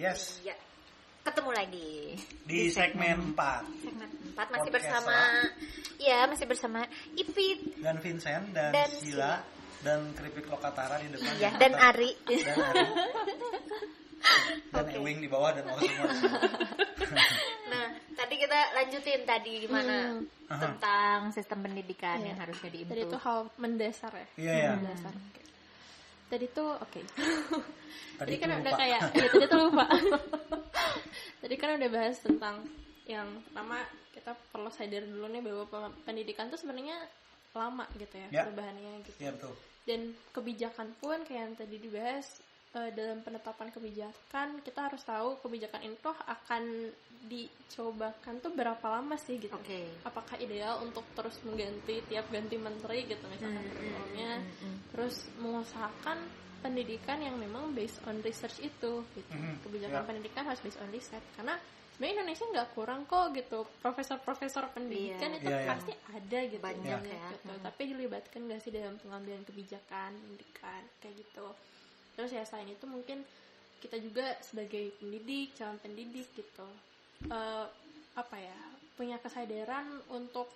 Yes. Iya. Ketemu lagi Di segmen 4. Segmen 4 masih Podcast masih bersama Ipit dan Vincent dan Sheila dan Keripik Lokatara di depan. Iya, dan Ari. Dan Ewing di bawah dan Oka semua. Nah, tadi kita lanjutin gimana tentang sistem pendidikan yang harusnya diimprove. Tadi itu hal mendasar ya. Iya. Mendasar. Okay. Tadi tuh Tadi kan lupa. udah kayak tadi tuh lupa. Tadi kan udah bahas tentang yang pertama kita perlu sadar dulu nih bahwa pendidikan tuh sebenarnya lama gitu ya perubahannya gitu. Iya betul. Dan kebijakan pun kayak yang tadi dibahas dalam penetapan kebijakan kita harus tahu kebijakan itu akan dicobakan tuh berapa lama sih gitu. Okay. Apakah ideal untuk terus mengganti tiap ganti menteri gitu misalkan kurikulumnya, terus mengusahakan pendidikan yang memang based on research itu gitu. Kebijakan pendidikan harus based on research karena sebenarnya Indonesia nggak kurang kok gitu profesor pendidikan itu pasti ada gitu banyak ya gitu. Tapi dilibatkan nggak sih dalam pengambilan kebijakan pendidikan kayak gitu. Terus ya selain itu mungkin kita juga sebagai pendidik calon pendidik gitu punya kesadaran untuk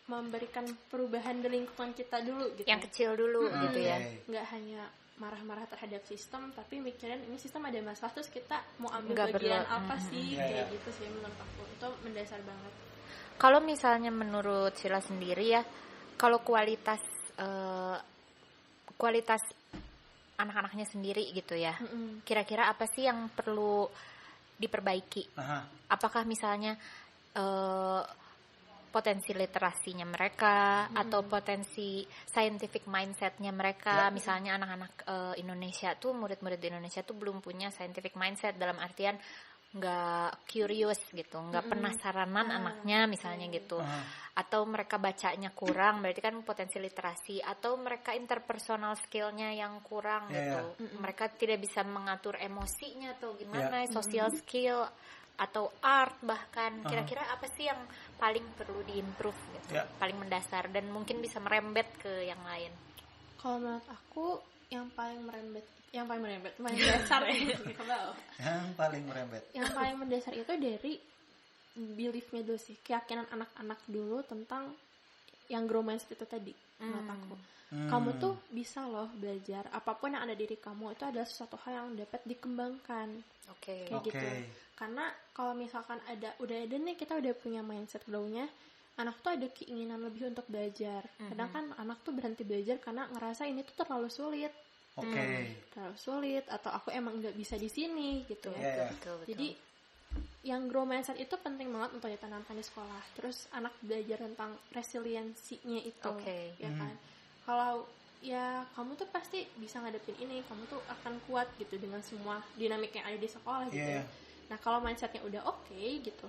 memberikan perubahan di lingkungan kita dulu gitu yang kecil dulu gitu ya, nggak hanya marah-marah terhadap sistem tapi mikirin ini sistem ada masalah terus kita mau ambil nggak bagian apa sih kayak gitu sih menurut aku itu mendasar banget. Kalau misalnya menurut Sheila sendiri ya, kalau kualitas anak-anaknya sendiri gitu ya, kira-kira apa sih yang perlu diperbaiki? Apakah misalnya potensi literasinya mereka atau potensi scientific mindsetnya mereka, misalnya anak-anak Indonesia tuh murid-murid di Indonesia tuh belum punya scientific mindset dalam artian nggak curious gitu, nggak penasaranan anaknya misalnya gitu, atau mereka bacanya kurang, berarti kan potensi literasi, atau mereka interpersonal skillnya yang kurang gitu, mereka tidak bisa mengatur emosinya atau gimana, social skill atau art bahkan, kira-kira apa sih yang paling perlu diimprove gitu, paling mendasar dan mungkin bisa merembet ke yang lain? Kalau menurut aku yang paling mendasar yang paling mendasar itu dari beliefnya dulu sih, keyakinan anak-anak dulu tentang yang grow mindset itu tadi. Menurut aku kamu tuh bisa loh belajar apapun yang ada di diri kamu, itu adalah sesuatu hal yang dapat dikembangkan. Gitu. Karena kalau misalkan udah ada nih, kita udah punya mindset grow-nya, anak tuh ada keinginan lebih untuk belajar. Kadang kan anak tuh berhenti belajar karena ngerasa ini tuh terlalu sulit. Terlalu sulit atau aku emang nggak bisa di sini gitu ya. Betul. Jadi yang grow mindset itu penting banget untuk ditanamkan di sekolah. Terus anak belajar tentang resiliensinya itu, ya kan. Kalau ya kamu tuh pasti bisa ngadepin ini, kamu tuh akan kuat gitu dengan semua dinamik yang ada di sekolah gitu. Nah kalau mindsetnya udah oke gitu,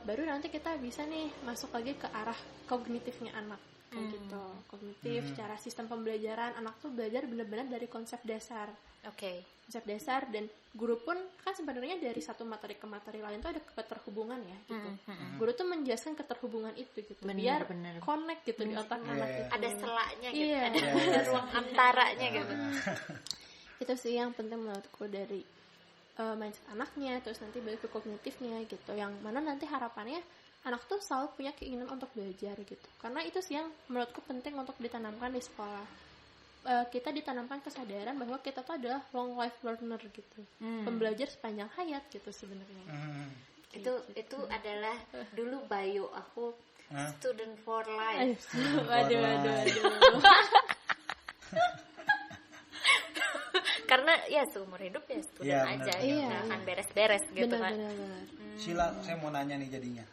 baru nanti kita bisa nih masuk lagi ke arah kognitifnya anak. Kayak gitu, kognitif, secara sistem pembelajaran anak tuh belajar benar-benar dari konsep dasar. Konsep dasar, dan guru pun kan sebenarnya dari satu materi ke materi lain tuh ada keterhubungan ya gitu. Guru tuh menjelaskan keterhubungan itu gitu, biar connect gitu di otak anak itu. Ada selanya gitu, ada ruang antaranya gitu. Itu sih yang penting menurutku dari mindset anaknya, terus nanti balik ke kognitifnya gitu, yang mana nanti harapannya anak tuh selalu punya keinginan untuk belajar gitu. Karena itu sih yang menurutku penting untuk ditanamkan di sekolah. Kita ditanamkan kesadaran bahwa kita tuh adalah long life learner gitu. Pembelajar sepanjang hayat gitu sebenarnya. Itu adalah dulu bio aku, student for life. Waduh. Karena ya seumur hidup ya student aja, nggak akan beres-beres gitu kan. Sheila, saya mau nanya nih jadinya,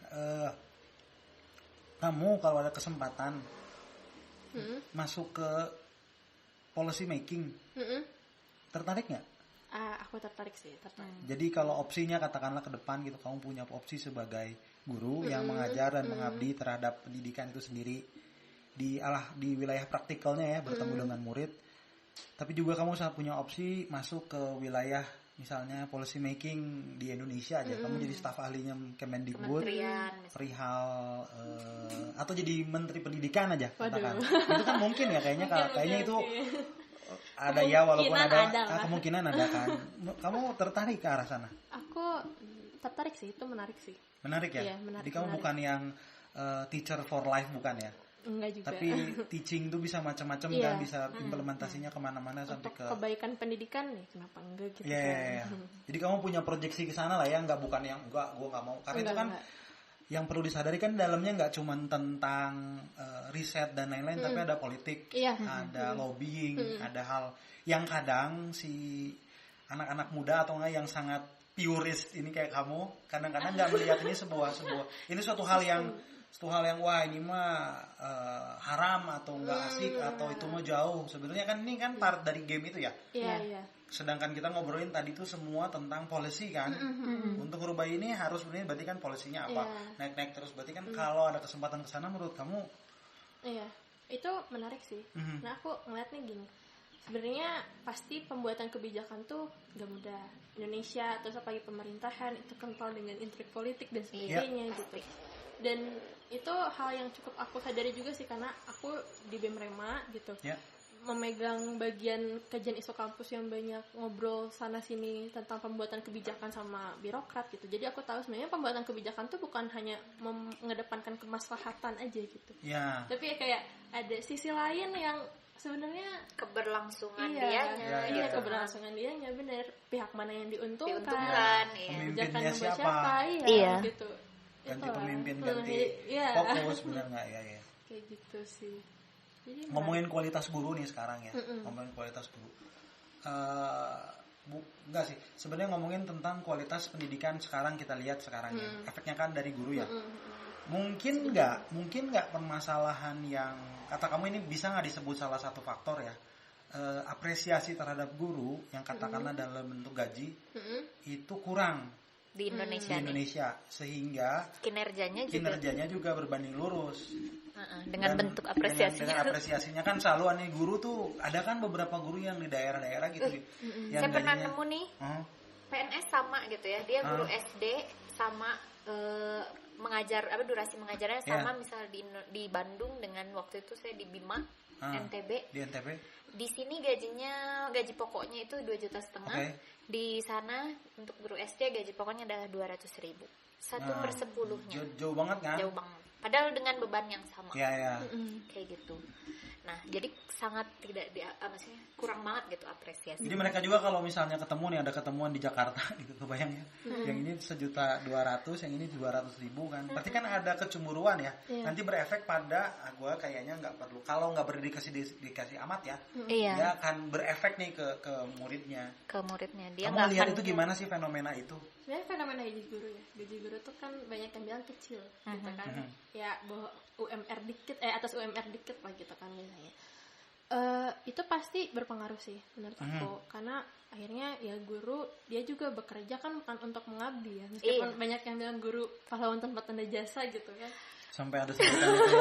kamu kalau ada kesempatan masuk ke policy making, tertarik nggak? Aku tertarik sih, Jadi kalau opsinya katakanlah ke depan gitu, kamu punya opsi sebagai guru yang mengajar dan mengabdi terhadap pendidikan itu sendiri di wilayah praktikalnya ya, bertemu dengan murid. Tapi juga kamu sangat punya opsi masuk ke wilayah misalnya policy making di Indonesia aja, kamu jadi staf ahlinya Kemendikbud perihal atau jadi menteri pendidikan aja katakan. Itu kan mungkin ya kayaknya itu ada ya, walaupun ada kemungkinan ada kan. Kamu tertarik ke arah sana? Aku tertarik sih, itu menarik sih. Menarik ya? Iya, menarik, jadi kamu bukan yang teacher for life, bukan ya? Enggak juga. Tapi teaching tuh bisa macam-macam kan, bisa implementasinya kemana-mana sampai ke kebaikan pendidikan nih, kenapa enggak gitu kan. Jadi kamu punya proyeksi ke sana lah ya, bukan yang gue nggak mau. Karena itu kan yang perlu disadari kan dalamnya nggak cuma tentang riset dan lain-lain, tapi ada politik, ada lobbying, ada hal yang kadang si anak-anak muda atau enggak yang sangat purist ini kayak kamu kadang-kadang nggak melihat ini ini suatu hal yang wah ini mah haram atau nggak asik atau itu mah jauh. Sebenarnya kan ini kan part dari game itu ya. Iya. Sedangkan kita ngobrolin tadi itu semua tentang policy kan. Untuk merubah ini harus sebenarnya berarti kan polisinya apa? Naik-naik terus, berarti kan kalau ada kesempatan ke sana menurut kamu? Iya, itu menarik sih. Nah aku ngeliatnya gini, sebenarnya pasti pembuatan kebijakan tuh gak mudah. Indonesia terus apalagi pemerintahan itu kental dengan intrik politik dan sebagainya gitu. Dan itu hal yang cukup aku sadari juga sih, karena aku di BEM Rema gitu. Memegang bagian kajian isu kampus yang banyak ngobrol sana sini tentang pembuatan kebijakan sama birokrat gitu. Jadi aku tahu sebenarnya pembuatan kebijakan tuh bukan hanya mengedepankan kemaslahatan aja gitu. Tapi kayak ada sisi lain yang sebenarnya keberlangsungan dianya. Keberlangsungan dianya, bener. Pihak mana yang diuntungkan pemimpinnya siapa gitu. Ganti pemimpin, ganti fokus, bener nggak ya? Kayak gitu sih. Jadi ngomongin kualitas guru nih sekarang ya, ngomongin kualitas guru. Enggak sih, sebenarnya ngomongin tentang kualitas pendidikan sekarang, kita lihat sekarang ya, efeknya kan dari guru ya. Mungkin nggak permasalahan yang kata kamu ini bisa nggak disebut salah satu faktor ya, apresiasi terhadap guru yang katakanlah dalam bentuk gaji itu kurang di Indonesia, sehingga kinerjanya juga berbanding lurus. Dengan bentuk apresiasinya. Dengan apresiasinya kan selalu aneh guru tuh, ada kan beberapa guru yang di daerah-daerah gitu. Saya pernah nemu nih, PNS sama gitu ya, dia guru SD sama mengajar durasi mengajarnya sama, misalnya di Bandung dengan waktu itu saya di Bima NTB. Di NTB. Di sini gaji pokoknya itu 2,5 juta. Di sana untuk guru SD gaji pokoknya adalah 200.000. 1/10-nya. Jauh banget kan? Jauh banget. Padahal dengan beban yang sama. Kayak gitu. Nah, jadi sangat tidak maksudnya kurang banget gitu apresiasi. Jadi mereka juga kalau misalnya ketemu nih, ada ketemuan di Jakarta gitu, kebayang ya. Yang ini 1.200.000, yang ini 200.000 kan. Berarti kan ada kecemburuan ya. Nanti berefek pada gue kayaknya nggak perlu, kalau nggak berdikasi amat ya. Dia akan berefek nih ke muridnya. Dia kamu lihat itu gimana sih fenomena itu? Sebenarnya fenomena gaji guru ya. Gaji guru tuh kan banyak yang bilang kecil gitu kan. Ya bahwa UMR dikit, atas UMR dikit lah gitu kan misalnya. Itu pasti berpengaruh sih menurut aku, karena akhirnya ya guru dia juga bekerja kan bukan untuk mengabdi ya, meskipun banyak yang bilang guru pahlawan tanpa tanda jasa gitu kan. Sampai ada sebutan itu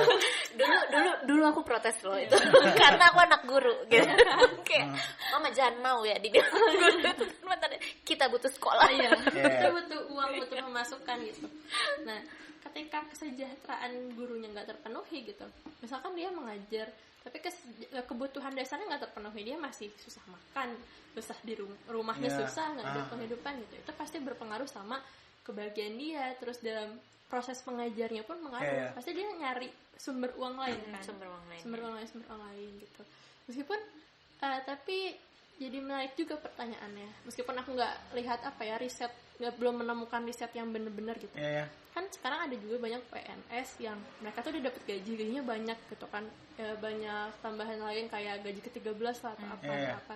ya. dulu aku protes loh itu karena aku anak guru gitu. Kayak mama jangan mau ya dibilang guru itu kan kita butuh sekolah ya. Kita butuh uang, butuh pemasukan gitu. Nah, ketika kesejahteraan gurunya nggak terpenuhi gitu, misalkan dia mengajar tapi kebutuhan dasarnya nggak terpenuhi, dia masih susah makan, susah di rumahnya, susah nggak ada penghidupan gitu, itu pasti berpengaruh sama kebahagiaan dia. Terus dalam proses pengajarnya pun mengaruh, pasti dia nyari sumber uang lain kan, sumber uang lain gitu. Meskipun tapi jadi menarik juga pertanyaannya, meskipun aku nggak lihat riset, belum menemukan riset yang benar-benar gitu. Kan sekarang ada juga banyak PNS yang mereka tuh udah dapat gajinya banyak gitu kan, banyak tambahan lain kayak gaji ke-13 lah atau apa.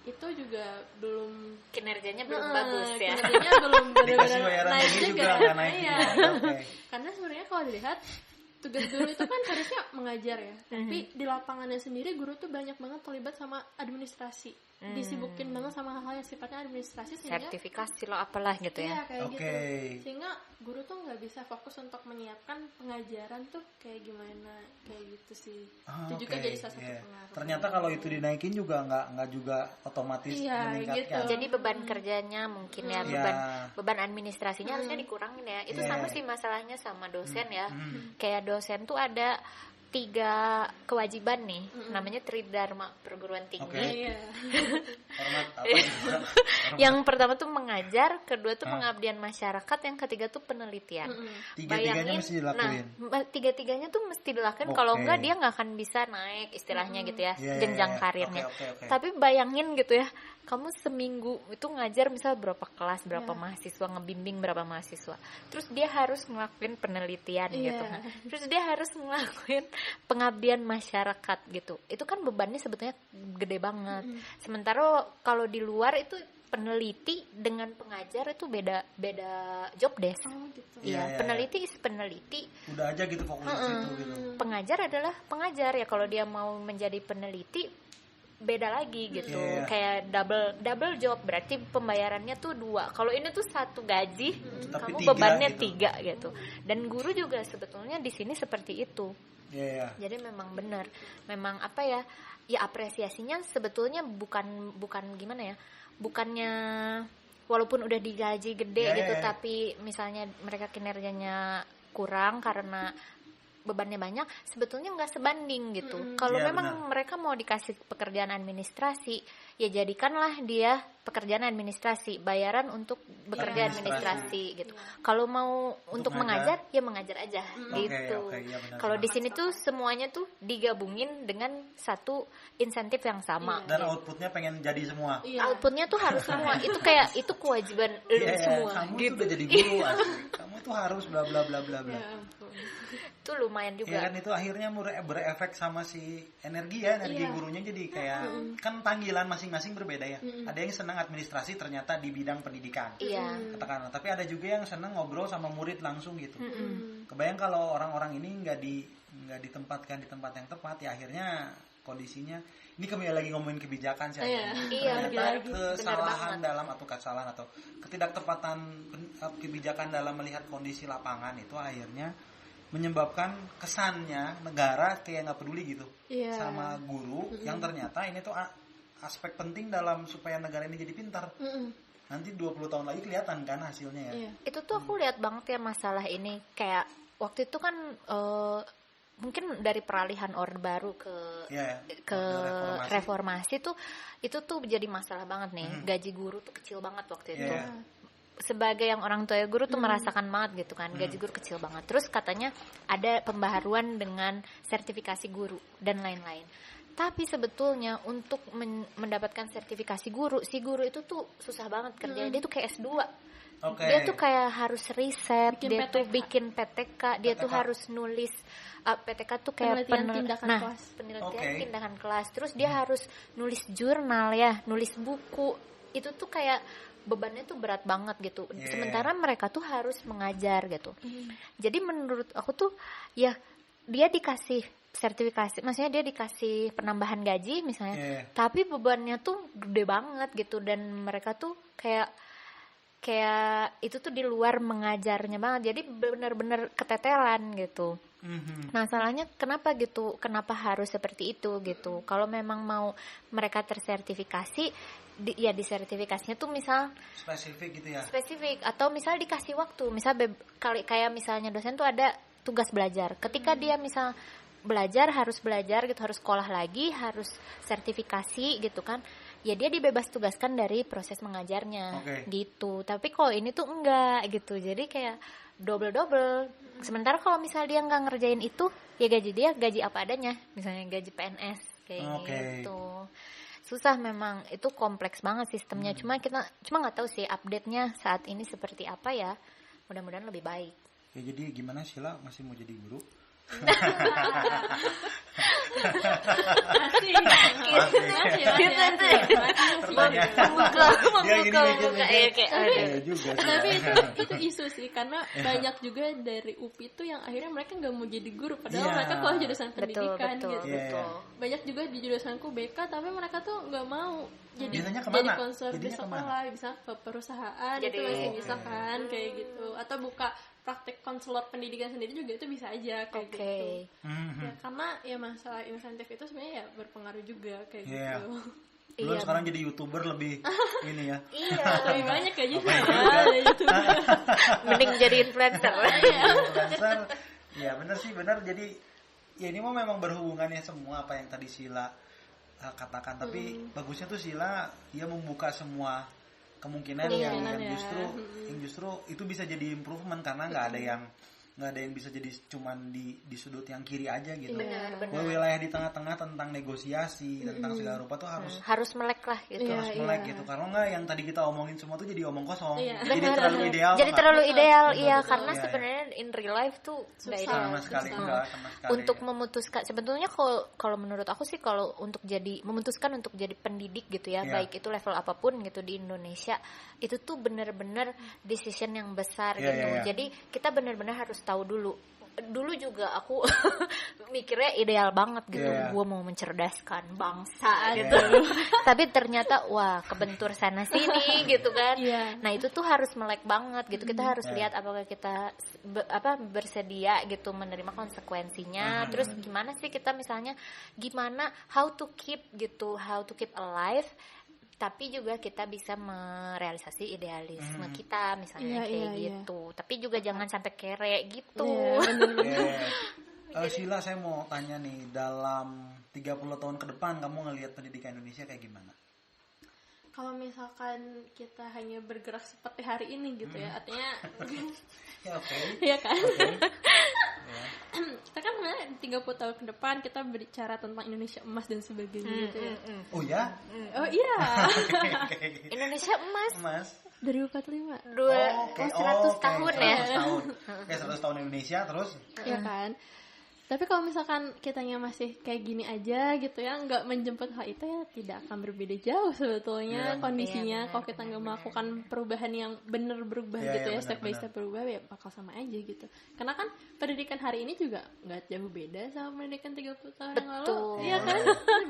Itu juga belum kinerjanya belum bagus ya. Kinerjanya belum benar-benar naik juga. Karena sebenarnya kalau dilihat tugas guru itu kan harusnya mengajar ya, tapi di lapangannya sendiri guru tuh banyak banget terlibat sama administrasi, disibukin banget sama hal-hal yang sifatnya administrasi, sehingga sertifikasi lo apalah gitu ya. Kayak gitu. Sehingga guru tuh nggak bisa fokus untuk menyiapkan pengajaran tuh kayak gimana, kayak gitu sih. Itu juga jadi salah satu pengaruh. Ternyata kalau itu dinaikin juga nggak juga otomatis meningkatkan. Gitu. Jadi beban kerjanya mungkin ya, beban administrasinya harusnya dikurangin ya. Itu sama sih masalahnya sama dosen ya. Kayak dosen tuh ada 3 kewajiban nih, namanya Tridharma perguruan tinggi. Yang pertama tuh mengajar, kedua tuh pengabdian masyarakat, yang ketiga tuh penelitian. Tiga-tiganya mesti dilakuin. Nah, tiga-tiganya tuh mesti dilakuin. Kalau enggak dia nggak akan bisa naik istilahnya gitu ya, jenjang karirnya. Tapi bayangin gitu ya, kamu seminggu itu ngajar misal berapa kelas, berapa mahasiswa, ngebimbing berapa mahasiswa. Terus dia harus ngelakuin penelitian gitu kan. Terus dia harus ngelakuin pengabdian masyarakat gitu. Itu kan bebannya sebetulnya gede banget. Sementara kalau di luar itu peneliti dengan pengajar itu beda job desk. Iya, peneliti is peneliti. Udah aja gitu fokus itu gitu. Pengajar adalah pengajar ya, kalau dia mau menjadi peneliti beda lagi gitu. Kayak double job, berarti pembayarannya tuh 2. Kalau ini tuh 1 gaji, kamu bebannya 3 gitu. Dan guru juga sebetulnya di sini seperti itu. Jadi memang benar, memang apa ya apresiasinya sebetulnya bukan gimana ya, bukannya walaupun udah digaji gede gitu, tapi misalnya mereka kinerjanya kurang karena bebannya banyak, sebetulnya nggak sebanding gitu. Kalau memang mereka mau dikasih pekerjaan administrasi, ya jadikanlah dia pekerjaan administrasi, bayaran untuk bekerja administrasi gitu. Kalau mau untuk mengajar, ya mengajar aja gitu. Kalau di sini tuh semuanya tuh digabungin dengan satu insentif yang sama. Dan outputnya pengen jadi semua. Outputnya tuh harus semua. Itu kayak itu kewajiban lu semua. Kamu gitu. tuh udah jadi guru asli. Kamu tuh harus bla bla bla bla bla. Itu lumayan juga. Ya kan itu akhirnya berefek sama si energi gurunya, jadi kayak kan panggilan masing-masing berbeda ya. Ada yang senang administrasi ternyata di bidang pendidikan. Katakanlah, tapi ada juga yang senang ngobrol sama murid langsung gitu. Kebayang kalau orang-orang ini nggak ditempatkan di tempat yang tepat, ya akhirnya kondisinya ini kembali lagi ngomongin kebijakan sih. Ternyata kesalahan atau ketidaktepatan kebijakan dalam melihat kondisi lapangan itu akhirnya menyebabkan kesannya negara kayak nggak peduli gitu sama guru, yang ternyata ini tuh aspek penting dalam supaya negara ini jadi pintar. Nanti 20 tahun lagi kelihatan kan hasilnya ya. Itu tuh aku lihat banget ya masalah ini, kayak waktu itu kan mungkin dari peralihan Orde Baru ke reformasi tuh, itu tuh jadi masalah banget nih. Gaji guru tuh kecil banget waktu itu. Sebagai yang orang tua guru tuh merasakan banget gitu kan, gaji guru kecil banget. Terus katanya ada pembaharuan dengan sertifikasi guru dan lain-lain. Tapi sebetulnya untuk mendapatkan sertifikasi guru, si guru itu tuh susah banget kerjanya. Dia tuh kayak S2. Dia tuh kayak harus riset, tuh bikin PTK, dia tuh harus nulis PTK tuh kayak penelitian tindakan kelas. Terus dia harus nulis jurnal ya, nulis buku. Itu tuh kayak bebannya tuh berat banget gitu. Sementara mereka tuh harus mengajar gitu. Jadi menurut aku tuh ya dia dikasih sertifikasi, maksudnya dia dikasih penambahan gaji misalnya, tapi bebannya tuh gede banget gitu, dan mereka tuh kayak itu tuh di luar mengajarnya banget. Jadi benar-benar keteteran gitu. Nah salahnya kenapa gitu, kenapa harus seperti itu gitu. Kalau memang mau mereka tersertifikasi, di sertifikasinya tuh misal spesifik gitu ya, spesifik, atau misal dikasih waktu, misal kayak misalnya dosen tuh ada tugas belajar, ketika dia misal harus belajar gitu, harus sekolah lagi, harus sertifikasi gitu kan, ya dia dibebas tugaskan dari proses mengajarnya gitu. Tapi kalau ini tuh enggak gitu, jadi kayak double. Sementara kalau misal dia nggak ngerjain itu, ya gaji apa adanya, misalnya gaji PNS kayak gitu. Susah memang, itu kompleks banget sistemnya. Cuma nggak tahu sih update-nya saat ini seperti apa ya. Mudah-mudahan lebih baik. Ya jadi gimana Sheila, masih mau jadi guru? Tapi itu isu sih, karena banyak juga dari UPI itu yang akhirnya mereka nggak mau jadi guru, padahal mereka kalau jurusan pendidikan gitu. Banyak juga di jurusanku BK, tapi mereka tuh nggak mau jadi konselor di sekolah, bisa ke perusahaan, itu masih bisa kan kayak gitu, atau buka praktek konselor pendidikan sendiri juga itu bisa aja kayak gitu. Ya, karena ya masalah insentif itu sebenarnya ya berpengaruh juga kayak gitu. Belum sekarang jadi YouTuber lebih ini ya. Lebih banyak kayak gitu. Mending jadi influencer. Influencer. Ya benar sih, benar. Jadi ya ini memang berhubungannya semua apa yang tadi Sila katakan, tapi bagusnya tuh Sila dia membuka semua kemungkinan yang justru itu bisa jadi improvement karena nggak ada yang bisa jadi cuman di sudut yang kiri aja gitu. Benar. Wilayah di tengah-tengah tentang negosiasi, tentang segala rupa tuh harus melek lah gitu. Harus melek gitu. Karena nggak yang tadi kita omongin semua tuh jadi omong kosong. Jadi terlalu ideal. Jadi terlalu ideal, iya karena sebenarnya in real life tuh nggak ideal. Sama sekali. Untuk memutuskan sebetulnya kalau menurut aku sih kalau untuk memutuskan untuk jadi pendidik gitu ya, baik itu level apapun gitu di Indonesia, itu tuh benar-benar decision yang besar gitu. Jadi kita benar-benar harus tahu dulu juga aku mikirnya ideal banget gitu, gue mau mencerdaskan bangsa gitu, tapi ternyata wah kebentur sana sini gitu kan. Nah itu tuh harus melek banget gitu, kita harus lihat apakah kita bersedia gitu menerima konsekuensinya. Terus gimana sih kita misalnya how to keep alive, tapi juga kita bisa merealisasi idealisme kita misalnya gitu. Tapi juga jangan sampai kere gitu. Sila, saya mau tanya nih, dalam 30 tahun ke depan kamu ngelihat pendidikan Indonesia kayak gimana? Kalau misalkan kita hanya bergerak seperti hari ini gitu ya, artinya ya kan? Kita kan 30 tahun ke depan kita berbicara tentang Indonesia emas dan sebagainya gitu ya. Oh ya? Oh iya. Indonesia emas 2045. 100 tahun ya. 100 tahun Indonesia terus. Iya kan? Tapi kalau misalkan kitanya masih kayak gini aja gitu ya, nggak menjemput hal itu ya tidak akan berbeda jauh sebetulnya kondisinya. Kalau kita nggak melakukan perubahan yang benar berubah gitu ya, step by step berubah ya bakal sama aja gitu. Karena kan pendidikan hari ini juga nggak jauh beda sama pendidikan 30 tahun yang lalu. Iya kan?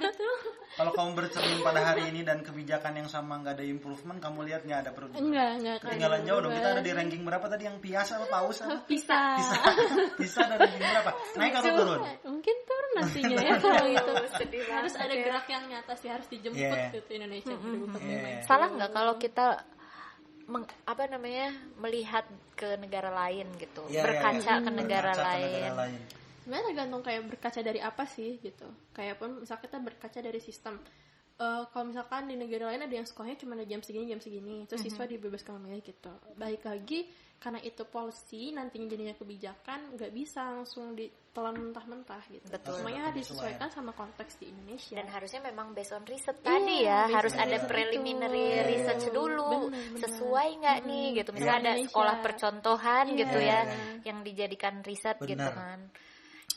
Betul. Kalau kamu bercermin pada hari ini dan kebijakan yang sama nggak ada improvement, kamu lihat nggak ada perubahan? Enggak. Ketinggalan jauh dong. Kita ada di ranking berapa tadi, yang PISA apa PAUS apa? PISA ada ranking berapa? Naik atau turun? Mungkin turun nantinya ya kalau gitu. Harus ada gerak yang nyata sih, harus dijemput gitu Indonesia. Salah nggak kalau kita melihat ke negara lain gitu, berkaca ke negara lain. Sebenarnya tergantung kayak berkaca dari apa sih gitu. Kayak pun misalnya kita berkaca dari sistem. Kalau misalkan di negara lain ada yang sekolahnya cuma ada jam segini, terus siswa dibebaskan memilih gitu. Balik lagi karena itu policy, nantinya jadinya kebijakan, nggak bisa langsung ditelan mentah-mentah gitu. Betul. Semuanya harus disesuaikan sama konteks di Indonesia. Dan harusnya memang based on riset tadi ya, harus ada preliminary research dulu, sesuai nggak nih gitu. Misalnya ada sekolah percontohan gitu ya, yang dijadikan riset gitu kan.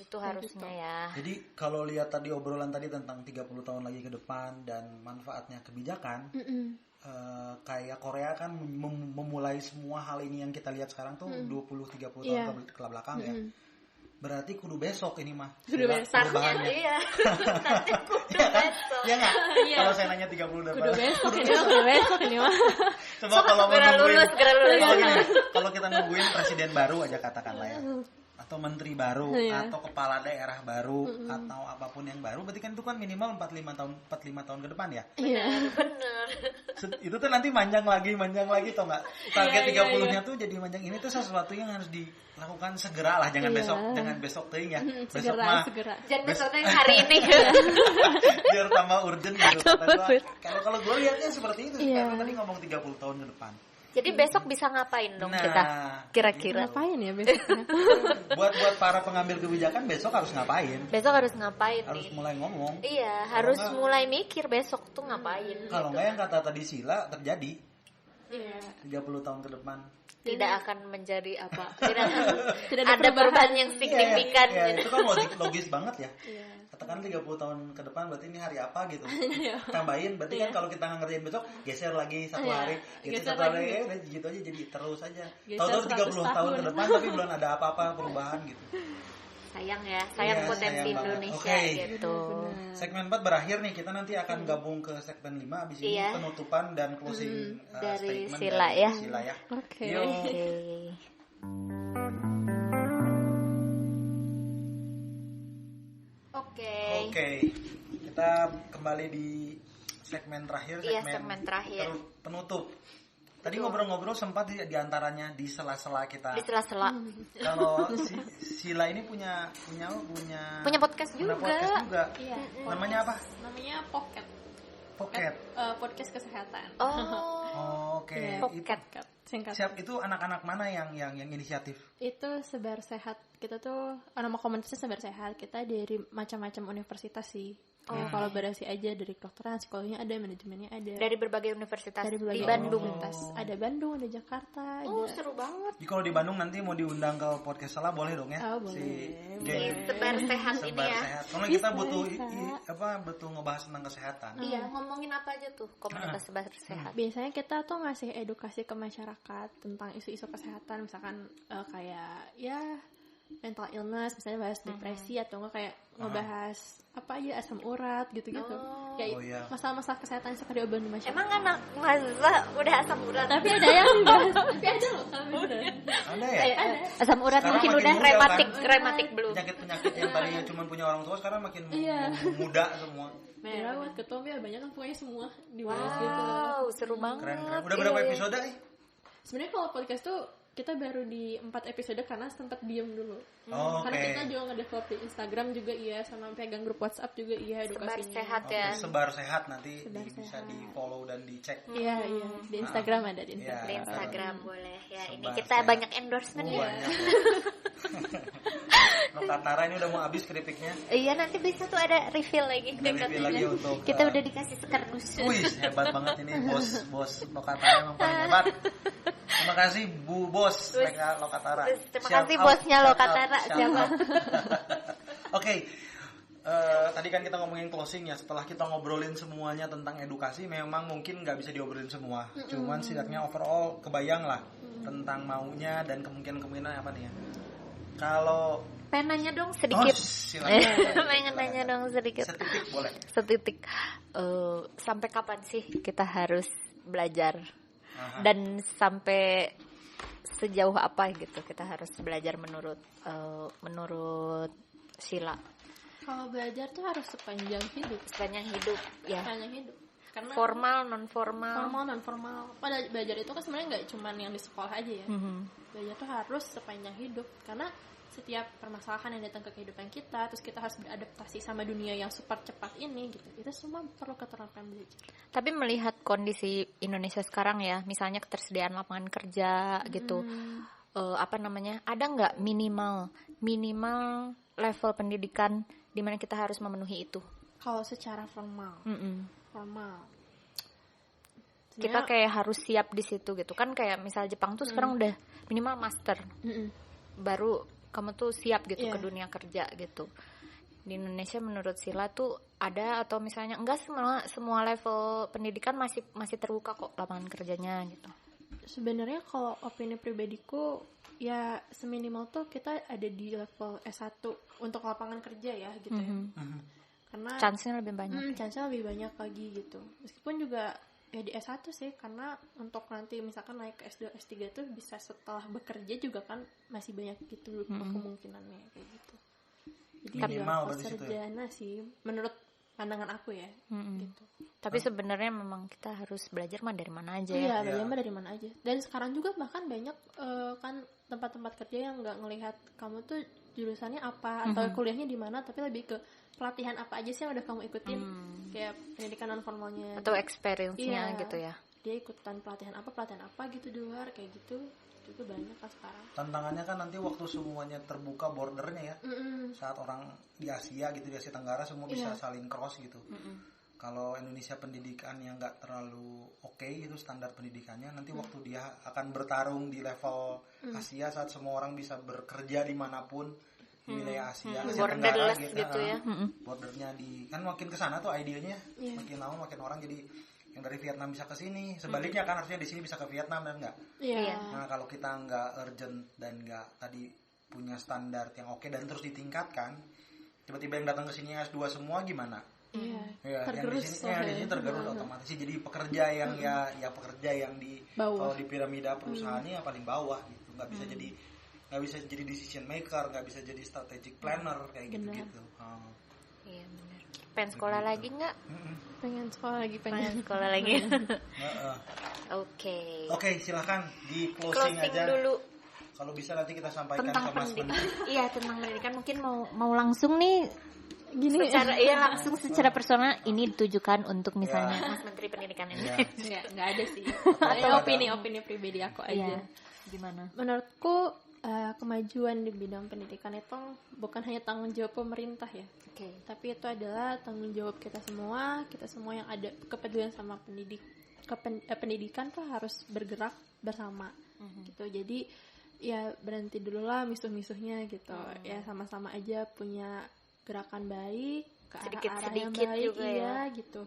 Itu harusnya ya. Jadi kalau lihat tadi obrolan tadi tentang 30 tahun lagi ke depan dan manfaatnya kebijakan, kayak Korea kan memulai semua hal ini yang kita lihat sekarang tuh 20-30 tahun ke belakang ya. Berarti kudu besok ini mah. Kudu besok. Iya. Kudu besok. Iya enggak? Kalau saya nanya 30 depan. Kudu besok ini mah. Coba kalau mau lulus. Kalau kita nungguin presiden baru aja katakanlah ya. Atau menteri baru atau kepala daerah baru atau apapun yang baru, berarti kan itu kan minimal 45 tahun ke depan ya. Iya, benar. Itu tuh nanti manjang lagi tau nggak? Target 30-nya tuh jadi manjang. Ini tuh sesuatu yang harus dilakukan segera lah, jangan besok teuing ya. Besok mah jangan besok yang hari ini. Biar tambah urgent gitu. Kalau gue lihatnya seperti itu karena tadi ngomong 30 tahun ke depan. Jadi besok bisa ngapain dong kita? Kira-kira ngapain ya besoknya? buat para pengambil kebijakan besok harus ngapain? Besok harus ngapain? Harus mulai ngomong. Iya, harus mulai mikir besok tuh ngapain. Kalau nggak yang kata tadi Sila terjadi. Iya. 30 tahun ke depan. Tidak akan menjadi apa? Tidak ada perubahan yang signifikan. Iya, itu kan logis banget ya. Iya. Katakan 30 tahun ke depan berarti ini hari apa gitu. Tambahin berarti kan kalau kita ngerjain besok geser lagi satu hari, geser satu hari udah gitu aja, jadi terus aja. Tahu-tahu 30 tahun ke depan tapi belum ada apa-apa perubahan gitu. Sayang ya, potensi Indonesia gitu. Segmen 4 berakhir nih, kita nanti akan gabung ke segmen 5 abis ini penutupan dan closing dari statement Sila dari ya. Sila ya. Oke. Oke. Kita kembali di segmen terakhir, segmen terakhir. Penutup. Tadi ngobrol-ngobrol sempat di antaranya di sela-sela kita. Di sela-sela. Kalau Sila ini punya podcast juga. Iya. Namanya apa? Namanya Pocket. Podcast kesehatan. Oke. Yeah, Pocket. Singkat. Siap, itu anak-anak mana yang inisiatif? Itu Sebar Sehat. Kita tuh nama komunitasnya Sebar Sehat. Kita dari macam-macam universitas sih. Kolaborasi aja, dari kedokteran, psikologinya ada, manajemennya ada. Dari berbagai universitas di Bandung. Ada Bandung, ada Jakarta. Seru banget. Jadi kalau di Bandung nanti mau diundang ke podcast salah boleh dong ya? Boleh. Sebar Sehat ini ya. Karena kita butuh ngebahas tentang kesehatan. Iya, ngomongin apa aja tuh komunitas Sebar Sehat? Biasanya kita tuh ngasih edukasi ke masyarakat tentang isu-isu kesehatan, misalkan kayak mental illness, misalnya bahas depresi atau enggak kayak ngebahas apa aja asam urat gitu-gitu. Masalah-masalah kesehatan yang suka diobrolin di masyarakat. Emang anak masa udah asam urat? Tapi ada yang bahas. Tapi ada loh kami udah. Ada ya? Ada. Asam urat sekarang mungkin udah rematik belum. Penyakit yang tadinya cuma punya orang tua sekarang makin muda semua. Merawat ketombe banyak kan pokoknya semua dibahas gitu. Wow, seru banget. Keren. Udah berapa episode nih? Sebenarnya kalau podcast tuh kita baru di 4 episode karena sempat diem dulu. Karena kita juga nge-develop di Instagram juga sama pegang grup WhatsApp juga edukasinya. Sebar Sehat ya. Sebar Sehat nanti bisa di follow dan dicek. Iya. Di Instagram ada di Instagram. Di Instagram boleh ya. Ini kita banyak endorsement ya. Lokatara ini udah mau habis keripiknya. Iya, nanti bisa tuh ada refill lagi. Untuk kita udah dikasih sekardus. Wih, hebat banget ini bos Lokatara emang paling hebat. Terima kasih Bu Bos Lokatara. Terima kasih bosnya Lokatara. Siapa? Oke. Tadi kan kita ngomongin closing ya. Setelah kita ngobrolin semuanya tentang edukasi, memang mungkin nggak bisa diobrolin semua. Cuman setidaknya overall kebayang lah tentang maunya dan kemungkinan apa nih ya. Kalau pengen nanya dong sedikit. Pengen nanya dong sedikit. Setitik boleh. Setitik. Sampai kapan sih kita harus belajar? Dan sampai sejauh apa gitu kita harus belajar menurut Sila? Kalau belajar tuh harus sepanjang hidup ya. Sepanjang hidup. Karena formal, non formal. Pada belajar itu kan sebenarnya nggak cuma yang di sekolah aja ya. Belajar tuh harus sepanjang hidup karena setiap permasalahan yang datang ke kehidupan kita, terus kita harus beradaptasi sama dunia yang super cepat ini gitu. Itu semua perlu keterampilan belajar. Tapi melihat kondisi Indonesia sekarang ya, misalnya ketersediaan lapangan kerja gitu, ada nggak minimal level pendidikan di mana kita harus memenuhi itu? Kalau secara formal. Kita kayak harus siap di situ gitu kan, kayak misal Jepang tuh sekarang udah minimal master, baru kamu tuh siap gitu ke dunia kerja gitu. Di Indonesia menurut Sila tuh ada atau misalnya enggak semua level pendidikan masih terbuka kok lapangan kerjanya gitu. Sebenarnya kalau opini pribadiku ya seminimal tuh kita ada di level S1 untuk lapangan kerja ya gitu ya. Karena chance-nya lebih banyak. Chance-nya lebih banyak lagi gitu. Meskipun juga ya di S1 sih, karena untuk nanti misalkan naik ke S2, S3 tuh bisa setelah bekerja juga kan masih banyak gitu kemungkinannya kayak gitu. Jadi minimal sarjana sih menurut pandangan aku ya gitu. Tapi sebenarnya memang kita harus belajar dari mana aja ya. Iya, belajar dari mana aja. Dan sekarang juga bahkan banyak kan tempat-tempat kerja yang nggak ngelihat kamu tuh jurusannya apa atau kuliahnya di mana, tapi lebih ke pelatihan apa aja sih yang udah kamu ikutin, kayak pendidikan non formalnya atau experience-nya gitu ya. Dia ikutan pelatihan apa gitu di luar kayak gitu juga banyak kan sekarang. Tantangannya kan nanti waktu semuanya terbuka bordernya ya, saat orang di Asia gitu, di Asia Tenggara semua bisa saling cross gitu. Kalau Indonesia pendidikannya nggak terlalu oke itu standar pendidikannya, nanti waktu dia akan bertarung di level Asia saat semua orang bisa bekerja dimanapun di wilayah Asia Tenggara gitu ya. Bordernya kan makin kesana tuh idenya, makin lama makin orang jadi yang dari Vietnam bisa ke sini, sebaliknya kan harusnya di sini bisa ke Vietnam dan enggak. Nah kalau kita nggak urgent dan nggak tadi punya standar yang oke dan terus ditingkatkan, tiba-tiba yang datang ke sini S2 semua gimana? Tergerus yang di sini tergerus otomatis. Jadi pekerja yang pekerja yang di kalau di piramida perusahaannya paling bawah gitu, nggak bisa jadi decision maker, nggak bisa jadi strategic planner kayak gitu. Iya benar. Pengen sekolah lagi nggak? Pengen sekolah lagi. Oke, silakan di closing aja dulu. Kalau bisa nanti kita sampaikan tentang ke Mas Menteri. Iya, tentang pendidikan mungkin mau langsung nih gini langsung secara personal ini ditujukan untuk misalnya Mas Menteri Pendidikan ini. Nggak ada sih. Atau opini pribadi aku aja. Gimana? Menurutku kemajuan di bidang pendidikan itu bukan hanya tanggung jawab pemerintah ya. Tapi itu adalah tanggung jawab kita semua yang ada kepedulian sama pendidikan tuh harus bergerak bersama gitu. Jadi ya berhenti dulu lah misuh-misuhnya gitu. Ya sama-sama aja punya gerakan baik ke arah yang baik juga ya gitu.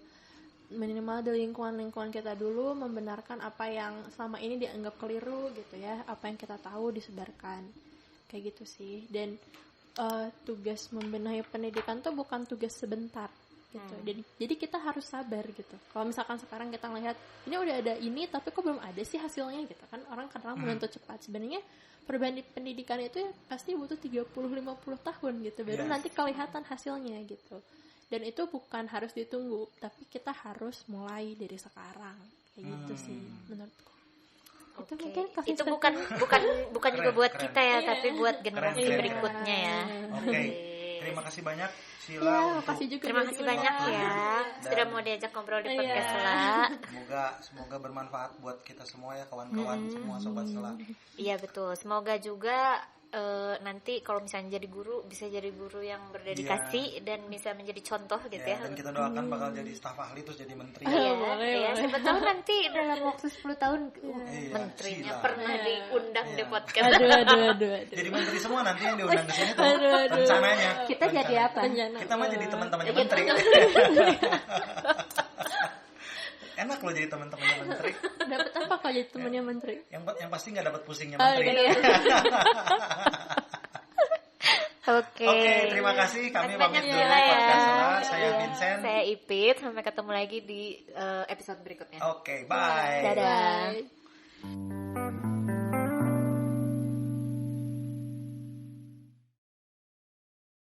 Minimal di lingkungan kita dulu membenarkan apa yang selama ini dianggap keliru gitu ya. Apa yang kita tahu disebarkan. Kayak gitu sih. Dan tugas membenahi pendidikan tuh bukan tugas sebentar gitu. Jadi kita harus sabar gitu. Kalau misalkan sekarang kita ngelihat ini udah ada ini tapi kok belum ada sih hasilnya gitu kan. Orang kadang menuntut cepat. Sebenarnya perubahan di pendidikan itu ya pasti butuh 30-50 tahun gitu. Baru nanti kelihatan hasilnya gitu. Dan itu bukan harus ditunggu, tapi kita harus mulai dari sekarang. Kayak gitu sih menurutku. Itu mungkin itu bukan juga buat kita ya, tapi buat generasi berikutnya ya. Terima kasih banyak Sila. Terima kasih banyak ya sudah mau diajak ngobrol di podcast Sela. Semoga bermanfaat buat kita semua ya, kawan-kawan semua sobat Sela. Iya betul. Semoga juga nanti kalau misalnya jadi guru bisa jadi guru yang berdedikasi dan bisa menjadi contoh gitu ya. Dan kita doakan bakal jadi staf ahli terus jadi menteri. Iya, siapa tahu nanti dalam waktu 10 tahun menterinya pernah diundang di podcast. Aduh. Jadi menteri semua nanti yang diundang ke sini tuh. Rencananya. Kita jadi apa? Kita mah jadi teman-temannya menteri. Enak loh jadi teman-temannya menteri. Dapat apa kalau jadi temannya menteri? Yang pasti nggak dapat pusingnya menteri. Oke, terima kasih. Kami pamit dulu podcast Sela. Saya Vincent. Saya Ipit. Sampai ketemu lagi di episode berikutnya. Oke, bye. Dadah.